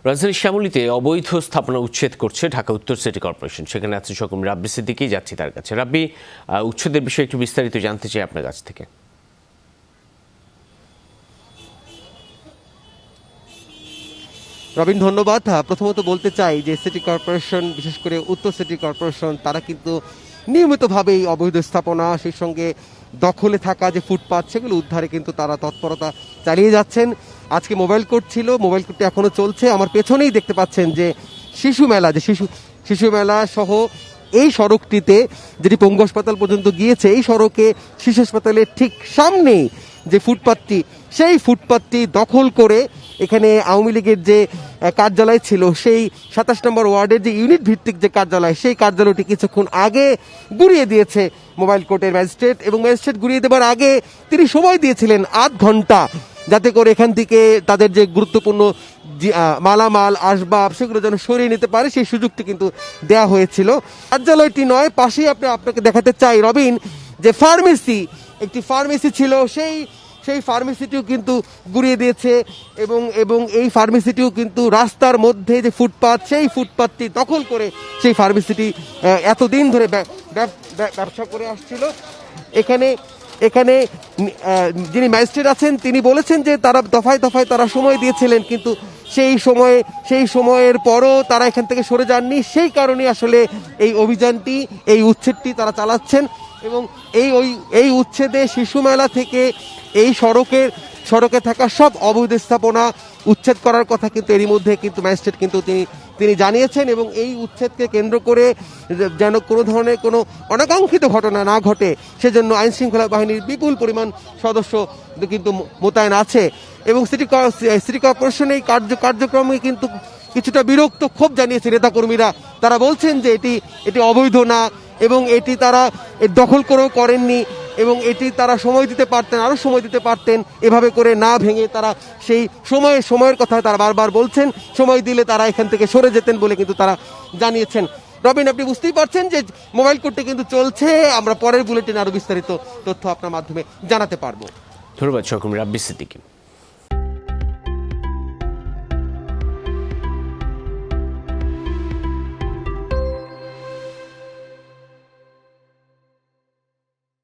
রাজধানীর শ্যামলীতে অবৈধ স্থাপনা উচ্ছেদ করছে ঢাকা উত্তর সিটি কর্পোরেশন। সেখানে আছে সকম রাব্বি সিদ্দিকী, যাচ্ছি তার কাছে। রাব্বি, উচ্ছেদের বিষয়ে একটু বিস্তারিত জানতে চাই আপনার কাছ থেকে। রবিন, ধন্যবাদ। প্রথমত বলতে চাই যে সিটি কর্পোরেশন, বিশেষ করে উত্তর সিটি কর্পোরেশন, তারা কিন্তু নিয়মিতভাবেই অবৈধ স্থাপনা, সেই সঙ্গে দখলে থাকা যে ফুটপাত, সেগুলো উদ্ধারে কিন্তু তারা তৎপরতা চালিয়ে যাচ্ছেন। আজকে মোবাইল কোর্ট ছিল, মোবাইল কোর্টটি এখনও চলছে। আমার পেছনেই দেখতে পাচ্ছেন যে শিশু মেলা, যে শিশু মেলা সহ এই সড়কটিতে, যেটি পঙ্গু হাসপাতাল পর্যন্ত গিয়েছে, এই সড়কে শিশু হাসপাতালের ঠিক সামনেই যে ফুটপাতটি, সেই ফুটপাতটি দখল করে এখানে আওয়ামী লীগের যে কার্যালয় ছিল, সেই 27 নম্বর ওয়ার্ডের যে ইউনিট ভিত্তিক যে কার্যালয়, সেই কার্যালয়টি কিছুক্ষণ আগে গুড়িয়ে দিয়েছে মোবাইল কোর্টের ম্যাজিস্ট্রেট। এবং ম্যাজিস্ট্রেট গুড়িয়ে দেওয়ার আগে তিনি সময় দিয়েছিলেন আধ ঘন্টা, যাতে করে এখান থেকে তাদের যে গুরুত্বপূর্ণ মালামাল, আসবাব, সেগুলো যেন সরিয়ে নিতে পারে, সেই সুযোগটি কিন্তু দেয়া হয়েছিল। কার্যালয়টি নয়, পাশেই আপনাকে দেখাতে চাই রবিন, যে ফার্মেসি, একটি ফার্মেসি ছিল, সেই ফার্মেসিটিও কিন্তু গুড়িয়ে দিয়েছে। এবং এই ফার্মেসিটিও কিন্তু রাস্তার মধ্যে যে ফুটপাত, সেই ফুটপাতটি দখল করে সেই ফার্মেসিটি এতদিন ধরে ব্যবসা করে আসছিল। এখানে যিনি ম্যাজিস্ট্রেট আছেন, তিনি বলেছেন যে তারা দফায় দফায় তারা সময় দিয়েছিলেন, কিন্তু সেই সময়ের পরও তারা এখান থেকে সরে যাননি। সেই কারণে আসলে এই অভিযানটি, এই উচ্ছেদটি তারা চালাচ্ছেন। এবং এই উচ্ছেদে শিশু মেলা থেকে এই সড়কে থাকা সব অবৈধ স্থাপনা উচ্ছেদ করার কথা কিন্তু এরই মধ্যে কিন্তু ম্যাজিস্ট্রেট কিন্তু তিনি জানিয়েছেন। এবং এই উচ্ছেদকে কেন্দ্র করে যেন কোনো ধরনের কোনো অনাকাঙ্ক্ষিত ঘটনা না ঘটে, সেজন্য আইন শৃঙ্খলা বাহিনীর বিপুল পরিমাণ সদস্য কিন্তু মোতায়েন আছে। এবং সিটি কর্পোরেশন এই কার্যক্রমে কিন্তু কিছুটা বিরক্ত, ক্ষোভ জানিয়েছে নেতাকর্মীরা। তারা বলছেন যে এটি অবৈধ না, এবং এটি তারা দখল করেও করেননি, এবং এটি তারা সময় দিতে পারতেন, আরও সময় দিতে পারতেন। এভাবে করে না ভেঙে তারা সেই সময়ের কথা তারা বারবার বলছেন, সময় দিলে তারা এখান থেকে সরে যেতেন বলে কিন্তু তারা জানিয়েছেন। রবিন, আপনি বুঝতেই পারছেন যে মোবাইল কোর্টটি কিন্তু চলছে। আমরা পরের বুলেটিনে আরও বিস্তারিত তথ্য আপনার মাধ্যমে জানাতে পারবো। ধন্যবাদ সকম রাব্বি সিদ্দিকী।